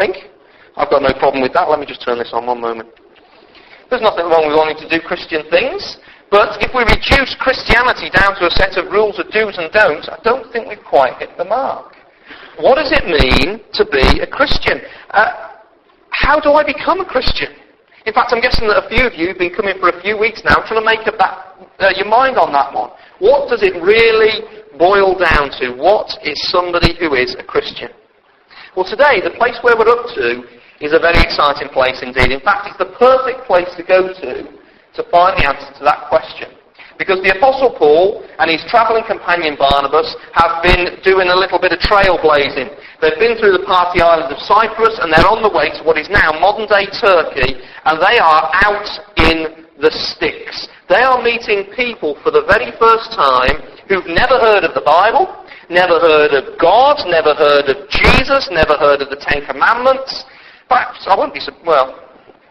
think? I've got no problem with that. Let me just turn this on one moment. There's nothing wrong with wanting to do Christian things, but if we reduce Christianity down to a set of rules of do's and don'ts, I don't think we've quite hit the mark. What does it mean to be a Christian? How do I become a Christian? In fact, I'm guessing that a few of you have been coming for a few weeks now trying to make up your mind on that one. What does it really boil down to? What is somebody who is a Christian? Well, today, the place where we're up to is a very exciting place indeed. In fact, it's the perfect place to go to find the answer to that question. Because the Apostle Paul and his travelling companion Barnabas have been doing a little bit of trailblazing. They've been through the party island of Cyprus and they're on the way to what is now modern-day Turkey, and they are out in the sticks. They are meeting people for the very first time who've never heard of the Bible, never heard of God, never heard of Jesus, never heard of the Ten Commandments. Perhaps, I won't be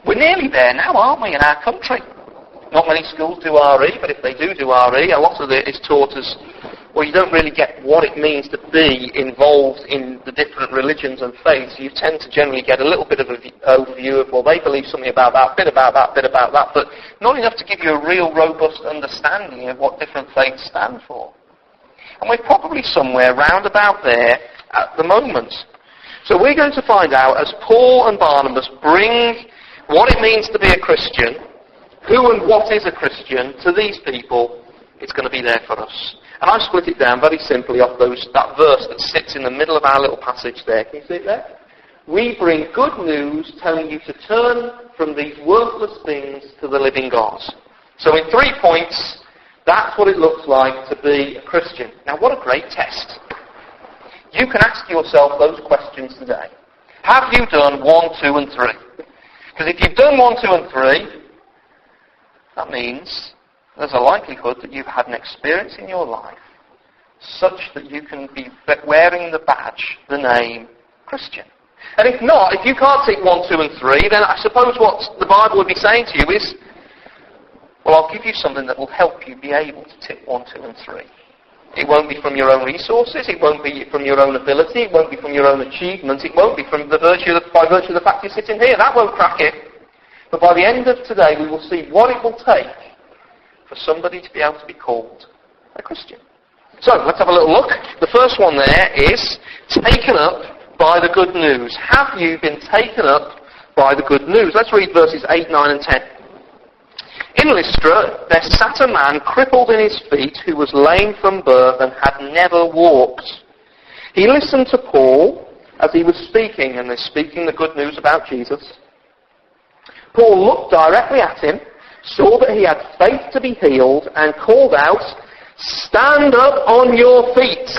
we're nearly there now, aren't we, in our country? Not many schools do RE, but if they do RE, a lot of it is taught as, well, you don't really get what it means to be involved in the different religions and faiths. You tend to generally get a little bit of an overview of, well, they believe something about that, bit about that, but not enough to give you a real robust understanding of what different faiths stand for. And we're probably somewhere round about there at the moment. So we're going to find out, as Paul and Barnabas bring what it means to be a Christian, who and what is a Christian, to these people, it's going to be there for us. And I've split it down very simply off that verse that sits in the middle of our little passage there. Can you see it there? We bring good news telling you to turn from these worthless things to the living God. So in 3 points, that's what it looks like to be a Christian. Now what a great test. You can ask yourself those questions today. Have you done 1, 2 and 3? Because if you've done 1, 2 and 3, that means there's a likelihood that you've had an experience in your life such that you can be wearing the badge, the name, Christian. And if not, if you can't tick 1, 2 and 3, then I suppose what the Bible would be saying to you is, well, I'll give you something that will help you be able to tick 1, 2 and 3. It won't be from your own resources, it won't be from your own ability, it won't be from your own achievements, it won't be by virtue of the fact you're sitting here. That won't crack it. But by the end of today, we will see what it will take for somebody to be able to be called a Christian. So, let's have a little look. The first one there is taken up by the good news. Have you been taken up by the good news? Let's read verses 8, 9 and 10. In Lystra, there sat a man crippled in his feet who was lame from birth and had never walked. He listened to Paul as he was speaking, and they're speaking the good news about Jesus. Paul looked directly at him, saw that he had faith to be healed, and called out, "Stand up on your feet."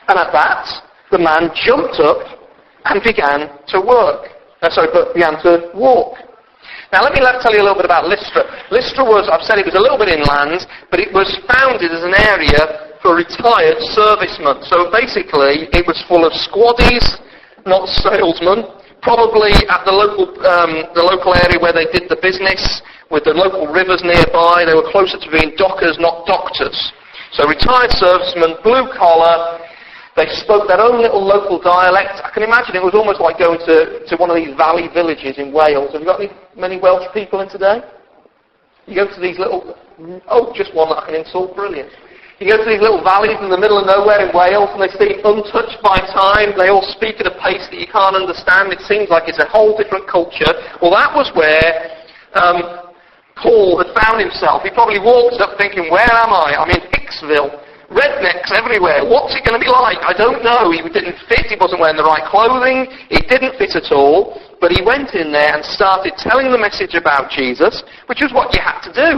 And at that, the man jumped up and began to walk. Now let me tell you a little bit about Lystra. Lystra was, I've said it was a little bit inland, but it was founded as an area for retired servicemen. So basically, it was full of squaddies, not salesmen, probably at the local area where they did the business, with the local rivers nearby. They were closer to being dockers, not doctors. So retired servicemen, blue collar. They spoke their own little local dialect. I can imagine it was almost like going to one of these valley villages in Wales. Have you got many Welsh people in today? You go to these little... Oh, just one that I can insult. Brilliant. You go to these little valleys in the middle of nowhere in Wales, and they seem untouched by time. They all speak at a pace that you can't understand. It seems like it's a whole different culture. Well, that was where Paul had found himself. He probably walked up thinking, where am I? I'm in Hicksville. Rednecks everywhere. What's it going to be like? I don't know. He didn't fit. He wasn't wearing the right clothing. It didn't fit at all. But he went in there and started telling the message about Jesus, which was what you had to do.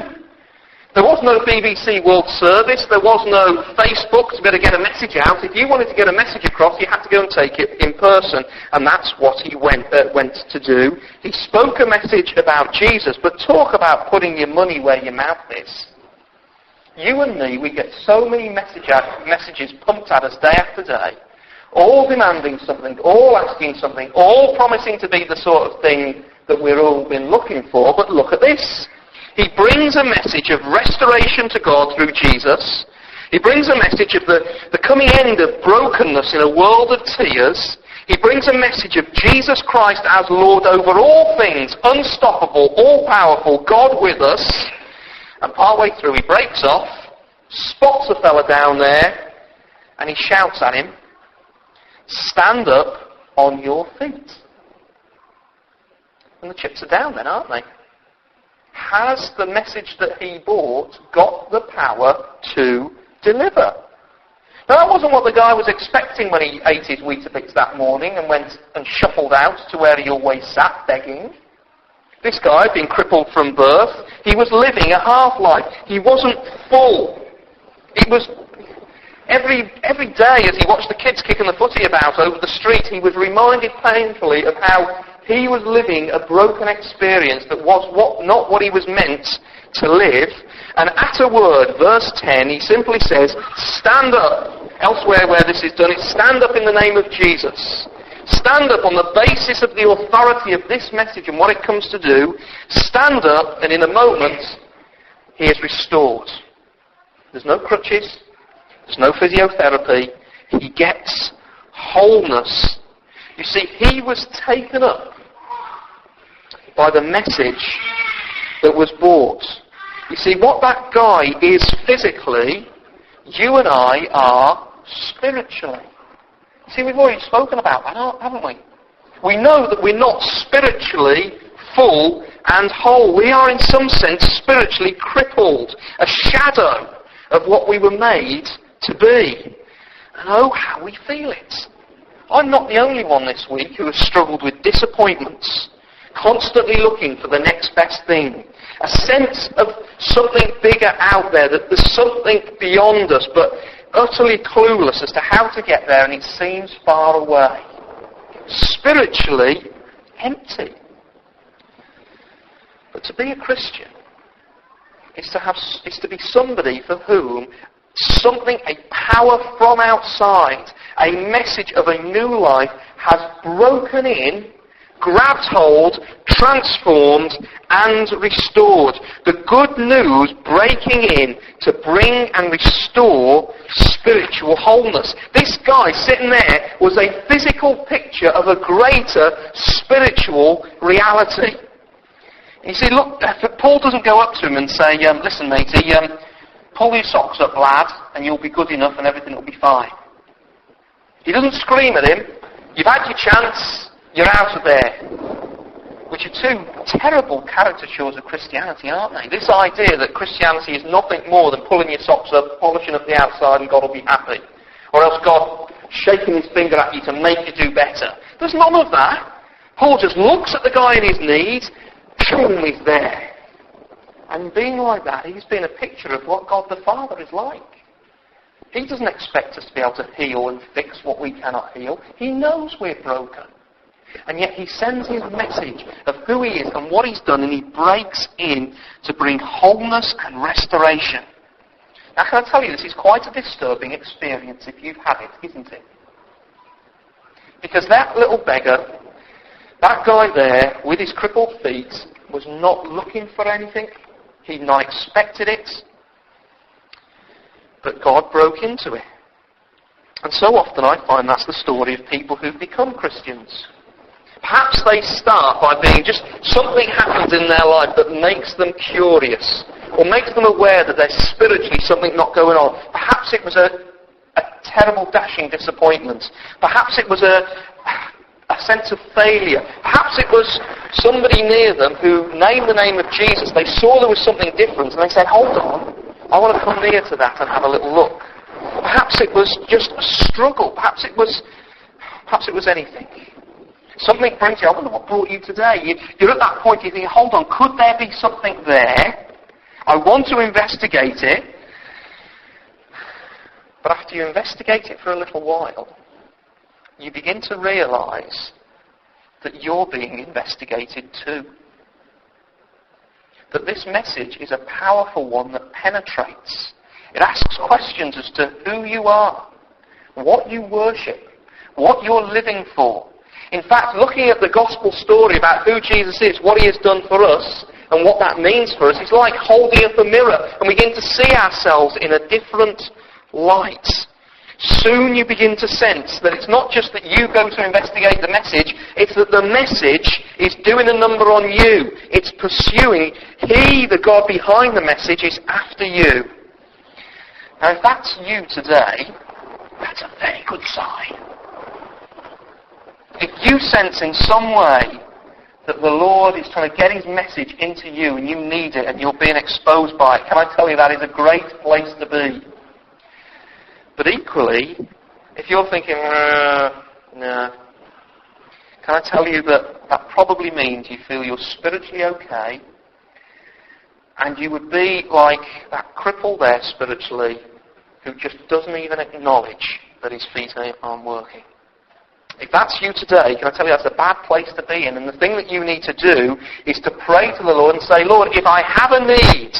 There was no BBC World Service. There was no Facebook to be able to get a message out. If you wanted to get a message across, you had to go and take it in person. And that's what he went to do. He spoke a message about Jesus, but talk about putting your money where your mouth is. You and me, we get so many messages pumped at us day after day, all demanding something, all asking something, all promising to be the sort of thing that we've all been looking for. But look at this. He brings a message of restoration to God through Jesus. He brings a message of the coming end of brokenness in a world of tears. He brings a message of Jesus Christ as Lord over all things, unstoppable, all-powerful, God with us. And partway through he breaks off, spots a fella down there, and he shouts at him, "Stand up on your feet." And the chips are down then, aren't they? Has the message that he brought got the power to deliver? Now that wasn't what the guy was expecting when he ate his Weetabix that morning and went and shuffled out to where he always sat begging. This guy had been crippled from birth. He was living a half-life. He wasn't full. It was every day as he watched the kids kicking the footy about over the street, he was reminded painfully of how he was living a broken experience that was not what he was meant to live. And at a word, verse 10, he simply says, "Stand up." Elsewhere where this is done, it's "Stand up in the name of Jesus." Stand up on the basis of the authority of this message and what it comes to do. Stand up, and in a moment, he is restored. There's no crutches. There's no physiotherapy. He gets wholeness. You see, he was taken up by the message that was brought. You see, what that guy is physically, you and I are spiritually. See, we've already spoken about that, haven't we? We know that we're not spiritually full and whole. We are in some sense spiritually crippled, a shadow of what we were made to be. And oh, how we feel it. I'm not the only one this week who has struggled with disappointments, constantly looking for the next best thing. A sense of something bigger out there, that there's something beyond us, but utterly clueless as to how to get there, and it seems far away. Spiritually empty. But to be a Christian is to be somebody for whom something, a power from outside, a message of a new life has broken in, grabbed hold, transformed and restored. The good news breaking in to bring and restore spiritual wholeness. This guy sitting there was a physical picture of a greater spiritual reality. You see, look, Paul doesn't go up to him and say, "Listen, matey, pull your socks up, lad, and you'll be good enough and everything will be fine." He doesn't scream at him, "You've had your chance, you're out of there." Which are two terrible caricatures of Christianity, aren't they? This idea that Christianity is nothing more than pulling your socks up, polishing up the outside, and God will be happy. Or else God shaking his finger at you to make you do better. There's none of that. Paul just looks at the guy in his need, boom, he's there. And being like that, he's been a picture of what God the Father is like. He doesn't expect us to be able to heal and fix what we cannot heal. He knows we're broken. And yet he sends his message of who he is and what he's done, and he breaks in to bring wholeness and restoration. Now, can I tell you, this is quite a disturbing experience if you've had it, isn't it? Because that little beggar, that guy there with his crippled feet, was not looking for anything. He'd not expected it. But God broke into it. And so often I find that's the story of people who've become Christians. Perhaps they start by being just something happens in their life that makes them curious, or makes them aware that there's spiritually something not going on. Perhaps it was a terrible dashing disappointment. Perhaps it was a sense of failure. Perhaps it was somebody near them who named the name of Jesus. They saw there was something different and they said, "Hold on, I want to come near to that and have a little look." Perhaps it was just a struggle. Perhaps it was anything. Something brings you, I wonder what brought you today. You're at that point, you think, hold on, could there be something there? I want to investigate it. But after you investigate it for a little while, you begin to realise that you're being investigated too. That this message is a powerful one that penetrates. It asks questions as to who you are, what you worship, what you're living for. In fact, looking at the gospel story about who Jesus is, what he has done for us, and what that means for us, it's like holding up a mirror and we begin to see ourselves in a different light. soon you begin to sense that it's not just that you go to investigate the message, it's that the message is doing a number on you. It's pursuing. He, the God behind the message, is after you. Now, if that's you today, that's a very good sign. If you sense in some way that the Lord is trying to get his message into you and you need it and you're being exposed by it, can I tell you that is a great place to be. But equally, if you're thinking, no, can I tell you that that probably means you feel you're spiritually okay and you would be like that cripple there spiritually who just doesn't even acknowledge that his feet aren't working. If that's you today, can I tell you that's a bad place to be in? And the thing that you need to do is to pray to the Lord and say, Lord, if I have a need,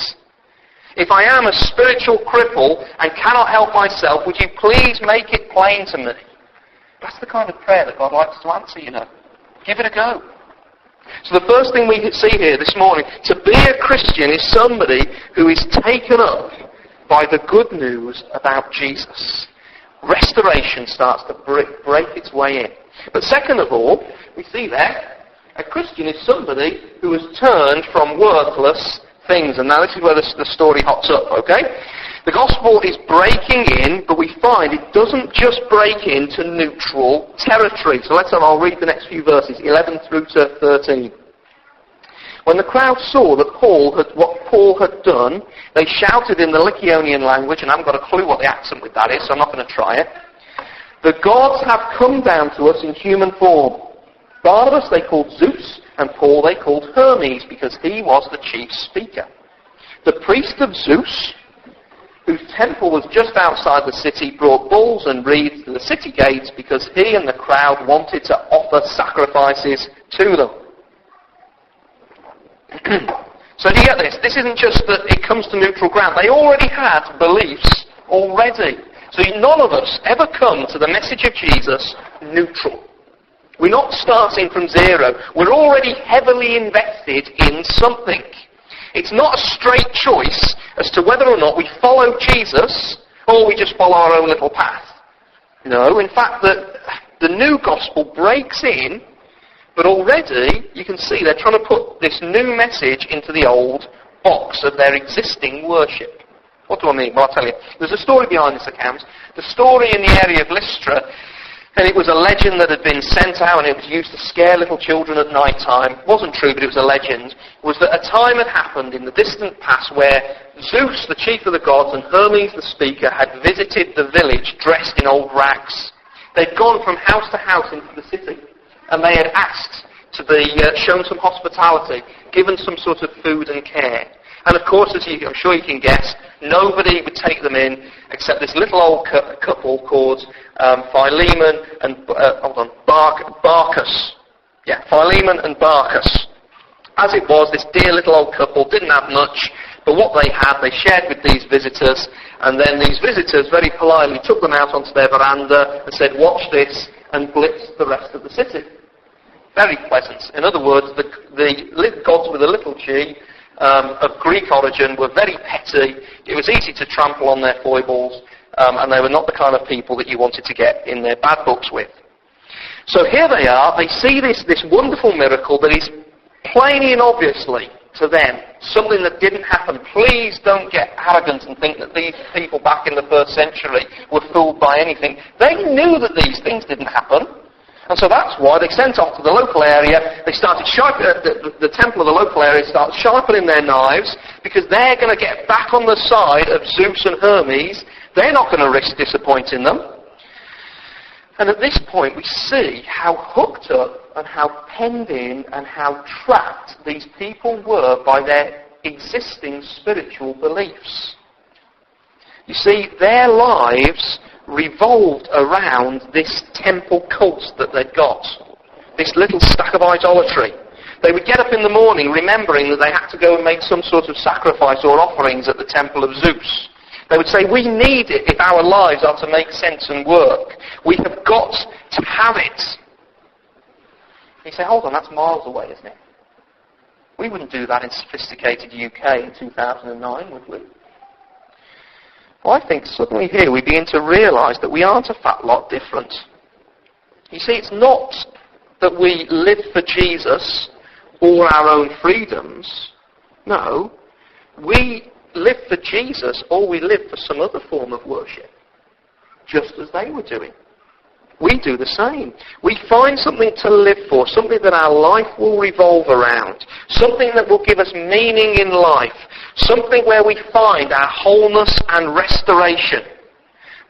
if I am a spiritual cripple and cannot help myself, would you please make it plain to me? That's the kind of prayer that God likes to answer, you know. Give it a go. So the first thing we see here this morning, to be a Christian is somebody who is taken up by the good news about Jesus. Restoration starts to break its way in. But second of all, we see there, a Christian is somebody who has turned from worthless things. And now this is where the story hops up, okay? The gospel is breaking in, but we find it doesn't just break into neutral territory. So I'll read the next few verses, 11 through to 13. When the crowd saw that what Paul had done, they shouted in the Lycaonian language, and I haven't got a clue what the accent with that is, so I'm not going to try it. The gods have come down to us in human form. Barnabas they called Zeus, and Paul they called Hermes, because he was the chief speaker. The priest of Zeus, whose temple was just outside the city, brought bulls and wreaths to the city gates because he and the crowd wanted to offer sacrifices to them. So do you get this? This isn't just that it comes to neutral ground. They already had beliefs already. So none of us ever come to the message of Jesus neutral. We're not starting from zero. We're already heavily invested in something. It's not a straight choice as to whether or not we follow Jesus or we just follow our own little path. No, in fact, the new gospel breaks in, but already you can see they're trying to put this new message into the old box of their existing worship. What do I mean? Well, I'll tell you. There's a story behind this account. The story in the area of Lystra, and it was a legend that had been sent out and it was used to scare little children at night time. It wasn't true, but it was a legend. Was that a time had happened in the distant past where Zeus, the chief of the gods, and Hermes, the speaker, had visited the village dressed in old rags. They'd gone from house to house into the city, and they had asked to be shown some hospitality, given some sort of food and care. And of course, as I'm sure you can guess, nobody would take them in except this little old couple called Philemon and Barcus. Yeah, Philemon and Barcus. As it was, this dear little old couple didn't have much, but what they had, they shared with these visitors, and then these visitors very politely took them out onto their veranda and said, "Watch this," and blitzed the rest of the city. Very pleasant. In other words, the gods with a little g, of Greek origin, were very petty. It was easy to trample on their foibles, and they were not the kind of people that you wanted to get in their bad books with. So here they are. They see this wonderful miracle that is plainly and obviously to them something that didn't happen. Please don't get arrogant and think that these people back in the first century were fooled by anything. They knew that these things didn't happen. And so that's why they sent off to the local area. They started the temple of the local area started sharpening their knives because they're going to get back on the side of Zeus and Hermes. They're not going to risk disappointing them. And at this point we see how hooked up and how penned in and how trapped these people were by their existing spiritual beliefs. You see, their lives revolved around this temple cult that they'd got, this little stack of idolatry. They would get up in the morning remembering that they had to go and make some sort of sacrifice or offerings at the temple of Zeus. They would say, we need it if our lives are to make sense and work. We have got to have it. You say, hold on, that's miles away, isn't it? We wouldn't do that in sophisticated UK in 2009, would we? I think suddenly here we begin to realise that we aren't a fat lot different. You see, it's not that we live for Jesus or our own freedoms. No, we live for Jesus or we live for some other form of worship, just as they were doing. We do the same. We find something to live for, something that our life will revolve around, something that will give us meaning in life, something where we find our wholeness and restoration.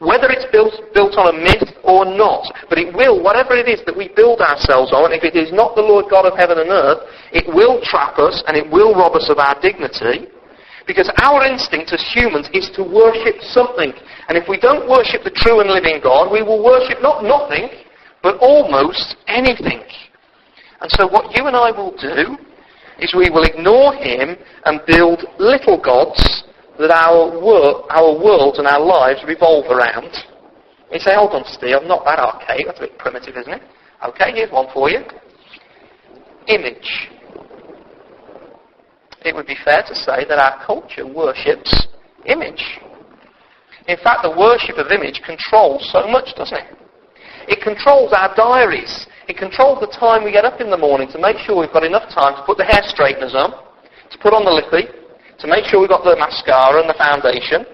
Whether it's built on a myth or not, but it will, whatever it is that we build ourselves on, if it is not the Lord God of heaven and earth, it will trap us and it will rob us of our dignity. Because our instinct as humans is to worship something. And if we don't worship the true and living God, we will worship not nothing, but almost anything. And so what you and I will do is we will ignore him and build little gods that our world and our lives revolve around. You say, hold on, Steve, I'm not that archaic. That's a bit primitive, isn't it? Okay, here's one for you. Image. It would be fair to say that our culture worships image. In fact, the worship of image controls so much, doesn't it? It controls our diaries. It controls the time we get up in the morning to make sure we've got enough time to put the hair straighteners on, to put on the lippy, to make sure we've got the mascara and the foundation,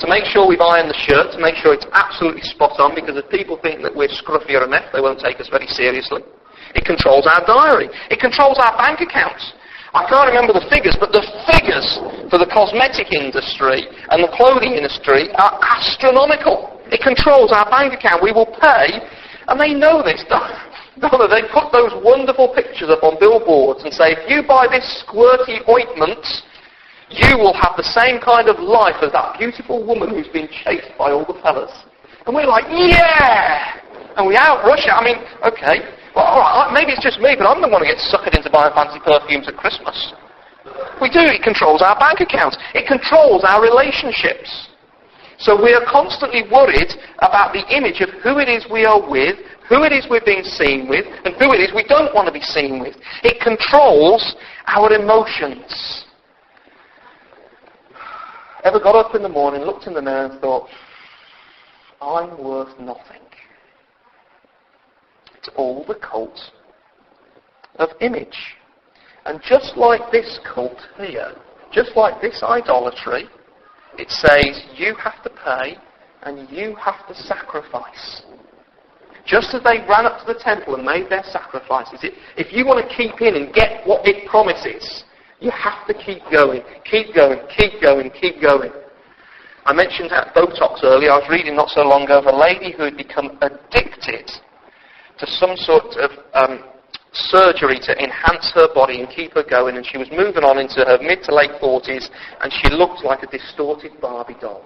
to make sure we've ironed the shirt, to make sure it's absolutely spot on, because if people think that we're scruffy or a mess, they won't take us very seriously. It controls our diary. It controls our bank accounts. I can't remember the figures, but the figures for the cosmetic industry and the clothing industry are astronomical. It controls our bank account. We will pay, and they know this, don't they? They put those wonderful pictures up on billboards and say, if you buy this squirty ointment, you will have the same kind of life as that beautiful woman who's been chased by all the fellas. And we're like, yeah! And we outrush it. I mean, okay, well, all right, maybe it's just me, but I'm the one who gets suckered into buying fancy perfumes at Christmas. We do. It controls our bank accounts. It controls our relationships. So we are constantly worried about the image of who it is we are with, who it is we're being seen with, and who it is we don't want to be seen with. It controls our emotions. Ever got up in the morning, looked in the mirror and thought, I'm worth nothing? It's all the cult of image. And just like this cult here, just like this idolatry, it says you have to pay and you have to sacrifice. Just as they ran up to the temple and made their sacrifices, if you want to keep in and get what it promises, you have to keep going, keep going, keep going, keep going. I mentioned Botox earlier. I was reading not so long ago of a lady who had become addicted to some sort of surgery to enhance her body and keep her going, and she was moving on into her mid to late 40s, and she looked like a distorted Barbie doll.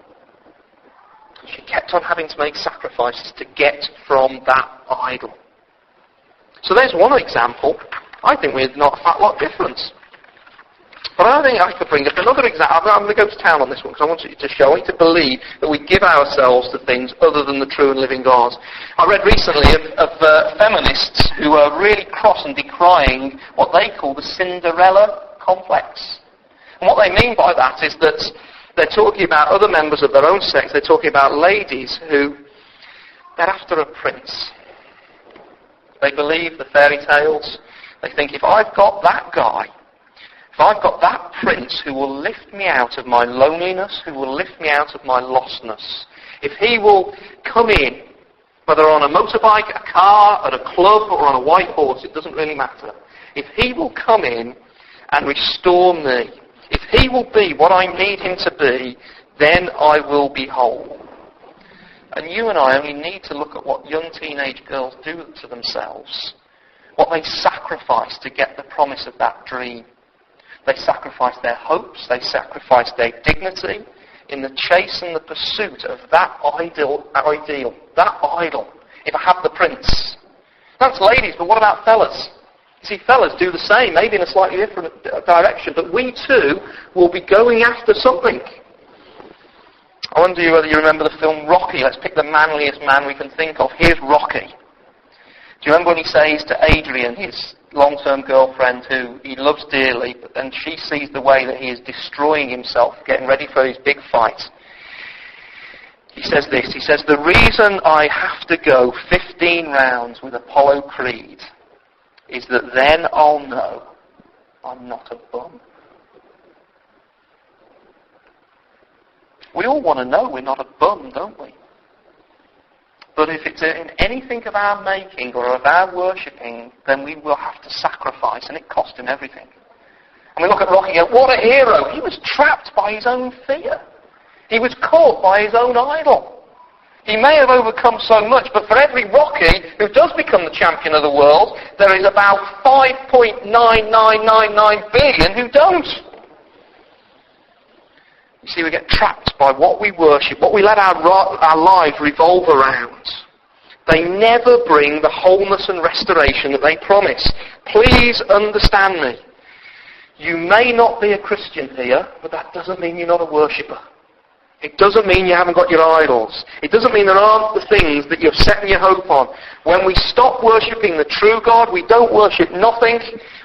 She kept on having to make sacrifices to get from that idol. So there's one example. I think we're not a fat lot different. But I think I could bring up another example. I'm going to go to town on this one because I want you to show, I want you to believe that we give ourselves to things other than the true and living God. I read recently of feminists who are really cross and decrying what they call the Cinderella complex. And what they mean by that is that they're talking about other members of their own sex. They're talking about ladies who, they're after a prince. They believe the fairy tales. They think, if I've got that guy, if I've got that prince who will lift me out of my loneliness, who will lift me out of my lostness, if he will come in, whether on a motorbike, a car, at a club, or on a white horse, it doesn't really matter. If he will come in and restore me, if he will be what I need him to be, then I will be whole. And you and I only need to look at what young teenage girls do to themselves, what they sacrifice to get the promise of that dream. They sacrifice their hopes, they sacrifice their dignity in the chase and the pursuit of that ideal, that idol. If I have the prince. That's ladies, but what about fellas? You see, fellas do the same, maybe in a slightly different direction, but we too will be going after something. I wonder whether you remember the film Rocky. Let's pick the manliest man we can think of. Here's Rocky. Do you remember when he says to Adrian, his long-term girlfriend who he loves dearly, but then she sees the way that he is destroying himself, getting ready for his big fight. He says this, he says, the reason I have to go 15 rounds with Apollo Creed is that then I'll know I'm not a bum. We all want to know we're not a bum, don't we? But if it's in anything of our making or of our worshipping, then we will have to sacrifice, and it cost him everything. And we look at Rocky and go, what a hero! He was trapped by his own fear. He was caught by his own idol. He may have overcome so much, but for every Rocky who does become the champion of the world, there is about 5.9999 billion who don't. You see, we get trapped by what we worship, what we let our lives revolve around. They never bring the wholeness and restoration that they promise. Please understand me. You may not be a Christian here, but that doesn't mean you're not a worshipper. It doesn't mean you haven't got your idols. It doesn't mean there aren't the things that you're setting your hope on. When we stop worshipping the true God, we don't worship nothing,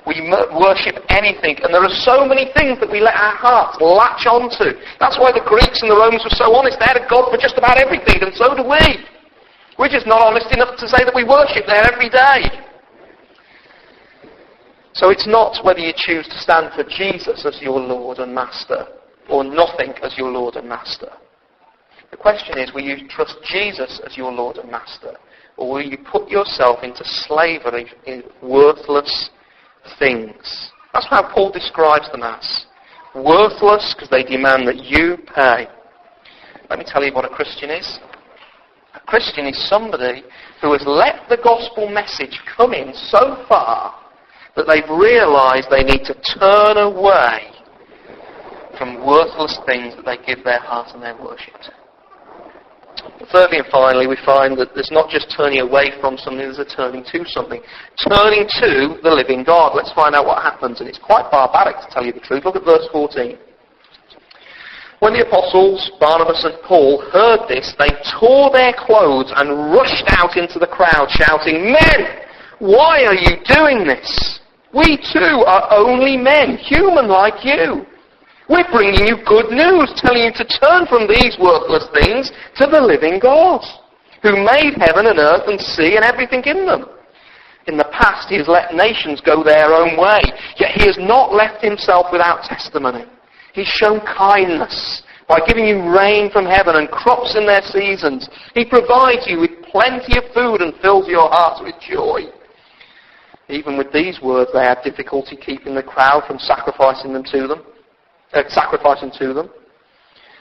we worship anything. And there are so many things that we let our hearts latch onto. That's why the Greeks and the Romans were so honest. They had a God for just about everything, and so do we. We're just not honest enough to say that we worship there every day. So it's not whether you choose to stand for Jesus as your Lord and Master, or nothing as your Lord and Master. The question is, will you trust Jesus as your Lord and Master, or will you put yourself into slavery in worthless things? That's how Paul describes them as. Worthless because they demand that you pay. Let me tell you what a Christian is. A Christian is somebody who has let the gospel message come in so far that they've realised they need to turn away from worthless things that they give their heart and their worship to. But thirdly and finally, we find that there's not just turning away from something, there's a turning to something. Turning to the living God. Let's find out what happens. And it's quite barbaric, to tell you the truth. Look at verse 14. When the apostles, Barnabas and Paul, heard this, they tore their clothes and rushed out into the crowd, shouting, "Men, why are you doing this? We too are only men, human like you. We're bringing you good news, telling you to turn from these worthless things to the living God, who made heaven and earth and sea and everything in them. In the past he has let nations go their own way, yet he has not left himself without testimony. He's shown kindness by giving you rain from heaven and crops in their seasons. He provides you with plenty of food and fills your hearts with joy." Even with these words, they had difficulty keeping the crowd from sacrificing to them.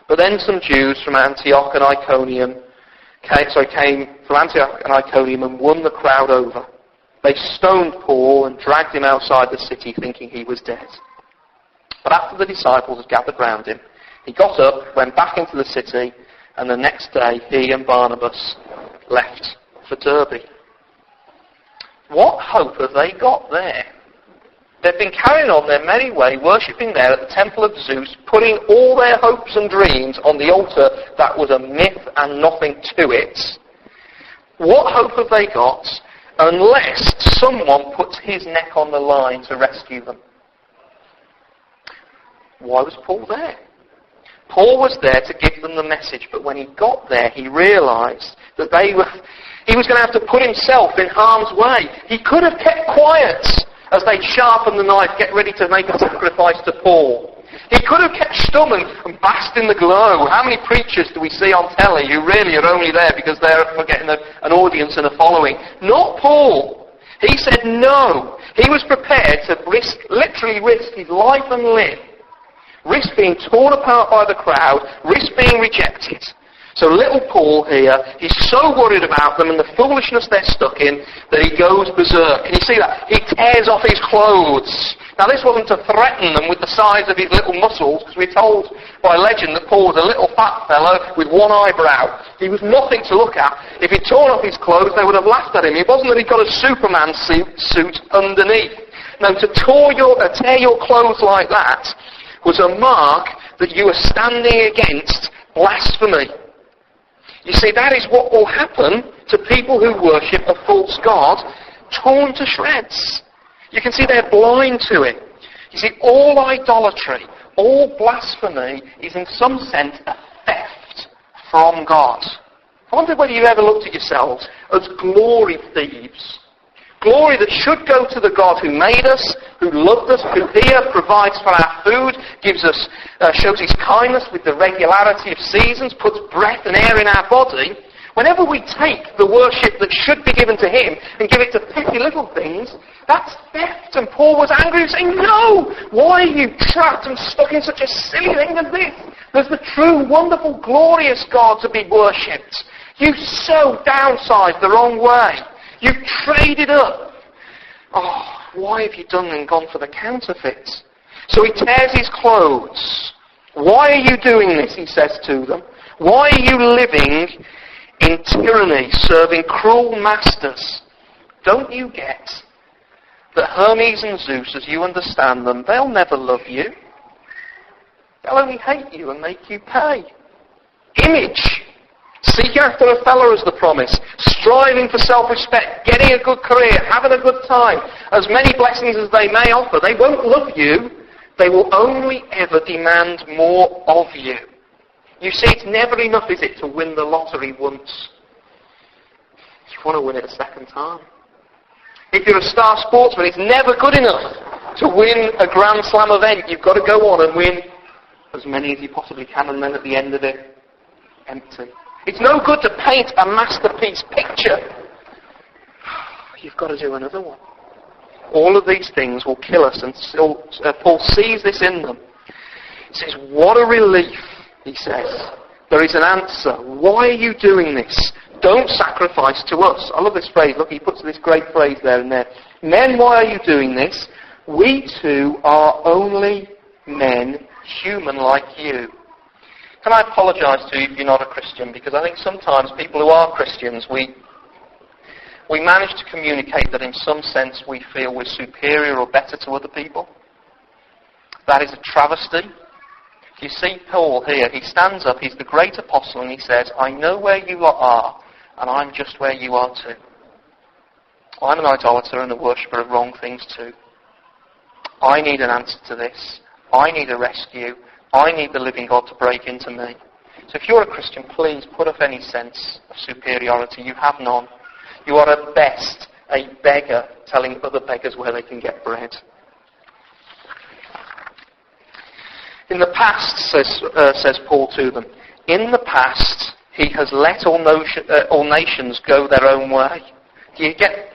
But then some Jews from Antioch and Iconium came from Antioch and Iconium and won the crowd over. They stoned Paul and dragged him outside the city, thinking he was dead. But after the disciples had gathered round him, he got up, went back into the city, and the next day he and Barnabas left for Derbe. What hope have they got there? They've been carrying on their merry way, worshipping there at the temple of Zeus, putting all their hopes and dreams on the altar that was a myth and nothing to it. What hope have they got unless someone puts his neck on the line to rescue them? Why was Paul there? Paul was there to give them the message, but when he got there, he realised that he was going to have to put himself in harm's way. He could have kept quiet as they sharpen the knife, get ready to make a sacrifice to Paul. He could have kept stum and basked in the glow. How many preachers do we see on telly who really are only there because they're for getting an audience and a following? Not Paul. He said no. He was prepared to literally risk his life and limb. Risk being torn apart by the crowd, risk being rejected. So little Paul here, he's so worried about them and the foolishness they're stuck in that he goes berserk. Can you see that? He tears off his clothes. Now this wasn't to threaten them with the size of his little muscles, because we're told by legend that Paul was a little fat fellow with one eyebrow. He was nothing to look at. If he'd torn off his clothes, they would have laughed at him. It wasn't that he'd got a Superman suit underneath. No, to tear your clothes like that was a mark that you were standing against blasphemy. You see, that is what will happen to people who worship a false god, torn to shreds. You can see they're blind to it. You see, all idolatry, all blasphemy is in some sense a theft. from God. I wonder whether you've ever looked at yourselves as glory thieves. Glory that should go to the God who made us, who loved us, who here provides for our food, shows his kindness with the regularity of seasons, puts breath and air in our body. Whenever we take the worship that should be given to him and give it to petty little things, that's theft. And Paul was angry and saying, no! Why are you trapped and stuck in such a silly thing as this? There's the true, wonderful, glorious God to be worshipped. You so downsized the wrong way. You've traded up. Oh, why have you done and gone for the counterfeits? So he tears his clothes. Why are you doing this, he says to them. Why are you living in tyranny, serving cruel masters? Don't you get that Hermes and Zeus, as you understand them, they'll never love you. They'll only hate you and make you pay. Image. Seek after a fellow as the promise. Striving for self-respect. Getting a good career. Having a good time. As many blessings as they may offer. They won't love you. They will only ever demand more of you. You see, it's never enough, is it, to win the lottery once. You want to win it a second time. If you're a star sportsman, it's never good enough to win a Grand Slam event. You've got to go on and win as many as you possibly can, and then at the end of it, empty. It's no good to paint a masterpiece picture. You've got to do another one. All of these things will kill us, and Paul sees this in them. He says, what a relief, he says. There is an answer. Why are you doing this? Don't sacrifice to us. I love this phrase. Look, he puts this great phrase there and there. Men, why are you doing this? We too are only men, human like you. Can I apologise to you if you're not a Christian? Because I think sometimes people who are Christians, we manage to communicate that in some sense we feel we're superior or better to other people. That is a travesty. You see Paul here, he stands up, he's the great apostle, and he says, I know where you are, and I'm just where you are too. I'm an idolater and a worshipper of wrong things too. I need an answer to this. I need a rescue. I need the living God to break into me. So if you're a Christian, please put off any sense of superiority. You have none. You are at best a beggar telling other beggars where they can get bread. In the past, says Paul to them, in the past he has let all nations go their own way. Do you get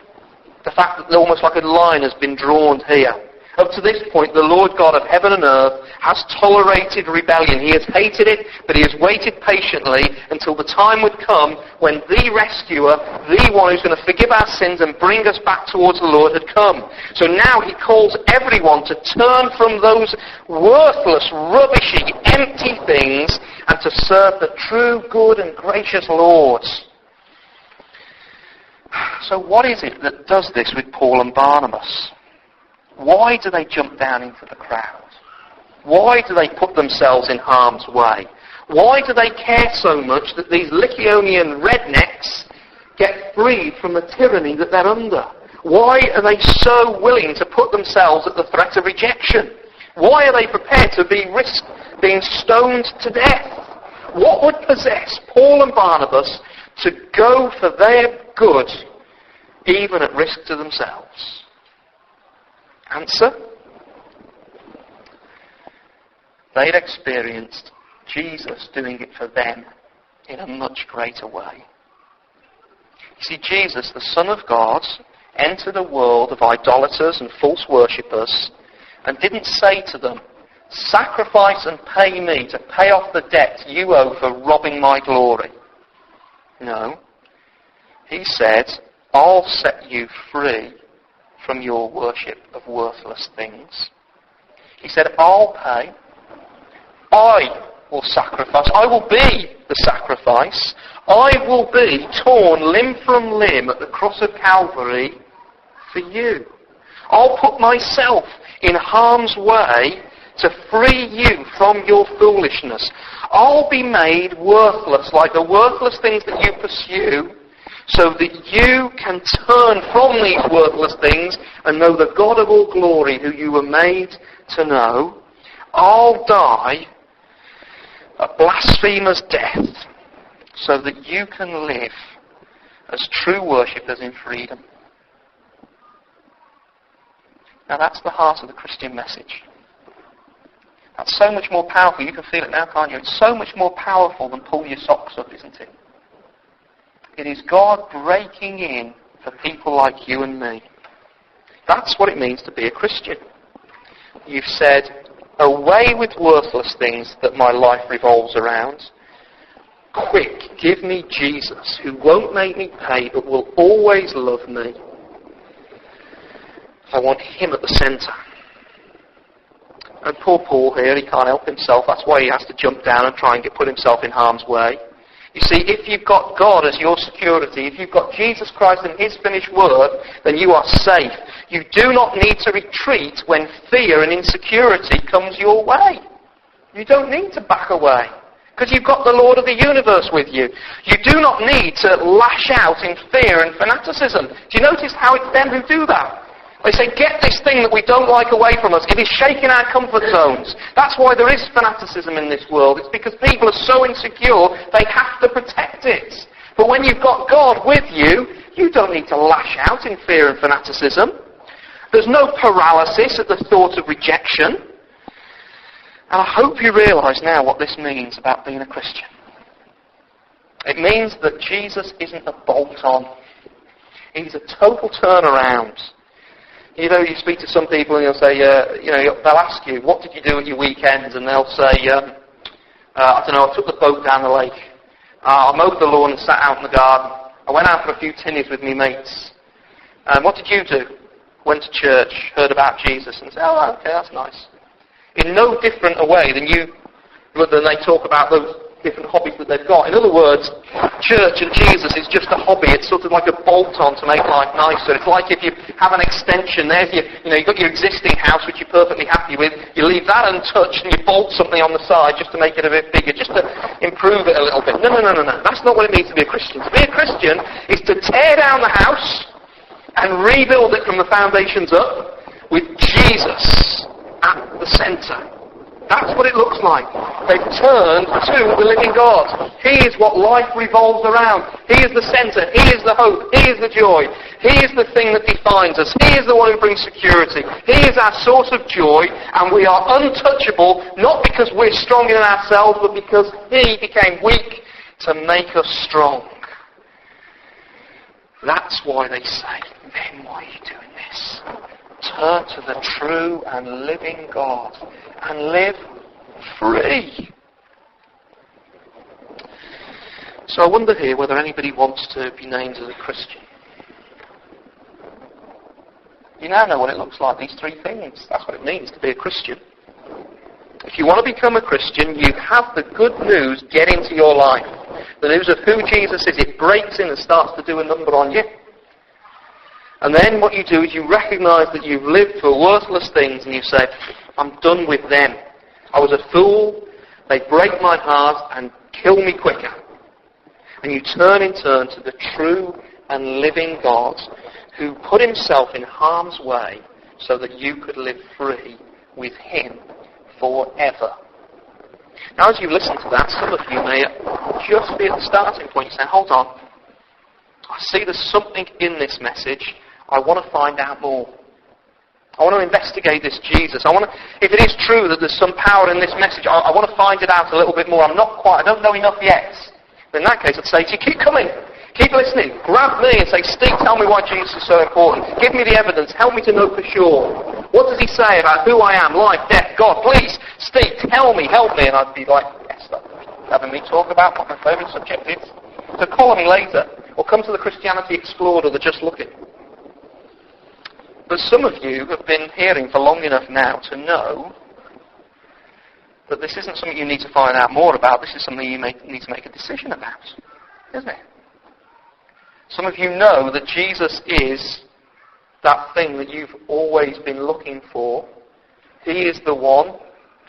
the fact that almost like a line has been drawn here? Up to this point, the Lord God of heaven and earth has tolerated rebellion. He has hated it, but he has waited patiently until the time would come when the rescuer, the one who's going to forgive our sins and bring us back towards the Lord, had come. So now he calls everyone to turn from those worthless, rubbishy, empty things and to serve the true, good and gracious Lord. So what is it that does this with Paul and Barnabas? Why do they jump down into the crowd? Why do they put themselves in harm's way? Why do they care so much that these Lycaonian rednecks get freed from the tyranny that they're under? Why are they so willing to put themselves at the threat of rejection? Why are they prepared to risk being stoned to death? What would possess Paul and Barnabas to go for their good, even at risk to themselves? Answer? They'd experienced Jesus doing it for them in a much greater way. You see, Jesus, the Son of God, entered a world of idolaters and false worshippers and didn't say to them, sacrifice and pay me to pay off the debt you owe for robbing my glory. No. He said, I'll set you free from your worship of worthless things. He said, I'll pay. I will sacrifice. I will be the sacrifice. I will be torn limb from limb at the cross of Calvary for you. I'll put myself in harm's way to free you from your foolishness. I'll be made worthless like the worthless things that you pursue, so that you can turn from these worthless things and know the God of all glory who you were made to know. I'll die a blasphemer's death so that you can live as true worshippers in freedom. Now that's the heart of the Christian message. That's so much more powerful. You can feel it now, can't you? It's so much more powerful than pull your socks up, isn't it? It is God breaking in for people like you and me. That's what it means to be a Christian. You've said, away with worthless things that my life revolves around. Quick, give me Jesus, who won't make me pay, but will always love me. I want him at the centre. And poor Paul here, he can't help himself. That's why he has to jump down and try and put himself in harm's way. You see, if you've got God as your security, if you've got Jesus Christ and his finished work, then you are safe. You do not need to retreat when fear and insecurity comes your way. You don't need to back away, because you've got the Lord of the universe with you. You do not need to lash out in fear and fanaticism. Do you notice how it's them who do that? They say, get this thing that we don't like away from us. It is shaking our comfort zones. That's why there is fanaticism in this world. It's because people are so insecure, they have to protect it. But when you've got God with you, you don't need to lash out in fear and fanaticism. There's no paralysis at the thought of rejection. And I hope you realise now what this means about being a Christian. It means that Jesus isn't a bolt-on. He's a total turnaround. You know, you speak to some people and you'll say, they'll ask you, what did you do at your weekends? And they'll say, I took the boat down the lake. I mowed the lawn and sat out in the garden. I went out for a few tinnies with me mates. What did you do? Went to church, heard about Jesus, and said, oh, okay, that's nice. In no different a way than they talk about those different hobbies that they've got. In other words, church and Jesus is just a hobby. It's sort of like a bolt-on to make life nicer. It's like if you have an extension, you've got your existing house which you're perfectly happy with, you leave that untouched and you bolt something on the side just to make it a bit bigger, just to improve it a little bit. No. That's not what it means to be a Christian. To be a Christian is to tear down the house and rebuild it from the foundations up with Jesus at the centre. That's what it looks like. They've turned to the living God. He is what life revolves around. He is the centre. He is the hope. He is the joy. He is the thing that defines us. He is the one who brings security. He is our source of joy, and we are untouchable, not because we're strong in ourselves, but because he became weak to make us strong. That's why they say, then why are you doing this? Turn to the true and living God and live free. So I wonder here whether anybody wants to be named as a Christian. You now know what it looks like, these three things. That's what it means to be a Christian. If you want to become a Christian, you have the good news get into your life. The news of who Jesus is, it breaks in and starts to do a number on you. And then what you do is you recognise that you've lived for worthless things and you say, I'm done with them. I was a fool, they break my heart and kill me quicker. And you turn in turn to the true and living God who put himself in harm's way so that you could live free with him forever. Now as you listen to that, some of you may just be at the starting point saying, hold on, I see there's something in this message. I want to find out more. I want to investigate this Jesus. If it is true that there's some power in this message, I want to find it out a little bit more. I don't know enough yet. But in that case, I'd say to you, keep coming. Keep listening. Grab me and say, Steve, tell me why Jesus is so important. Give me the evidence. Help me to know for sure. What does he say about who I am, life, death, God? Please, Steve, tell me, help me. And I'd be like, yes, having me talk about what my favourite subject is. So call me later. Or come to the Christianity Explored or the Just Looking. But some of you have been hearing for long enough now to know that this isn't something you need to find out more about. This is something you need to make a decision about, isn't it? Some of you know that Jesus is that thing that you've always been looking for. He is the one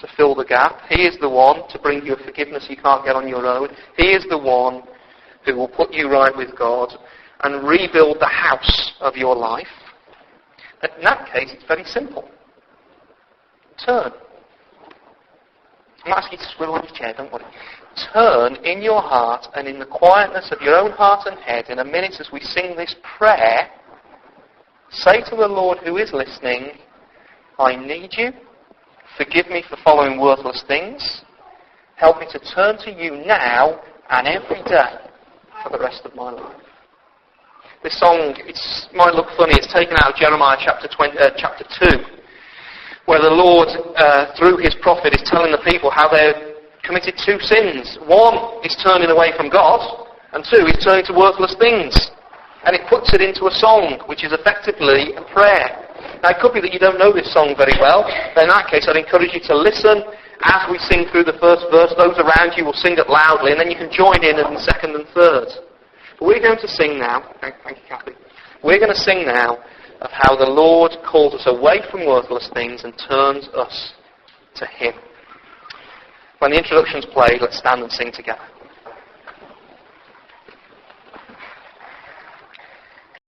to fill the gap. He is the one to bring you a forgiveness you can't get on your own. He is the one who will put you right with God and rebuild the house of your life. In that case, it's very simple. Turn. I'm not asking you to swivel on your chair, don't worry. Turn in your heart and in the quietness of your own heart and head, in a minute as we sing this prayer, say to the Lord who is listening, I need you. Forgive me for following worthless things. Help me to turn to you now and every day for the rest of my life. This song, it might look funny, it's taken out of Jeremiah chapter 2, where the Lord, through his prophet, is telling the people how they're committed two sins. One is turning away from God, and two is turning to worthless things. And it puts it into a song, which is effectively a prayer. Now, it could be that you don't know this song very well. But in that case, I'd encourage you to listen as we sing through the first verse. Those around you will sing it loudly, and then you can join in the second and third. But we're going to sing now. Thank you, Kathy. We're going to sing now of how the Lord calls us away from worthless things and turns us to him. When the introduction's played, let's stand and sing together.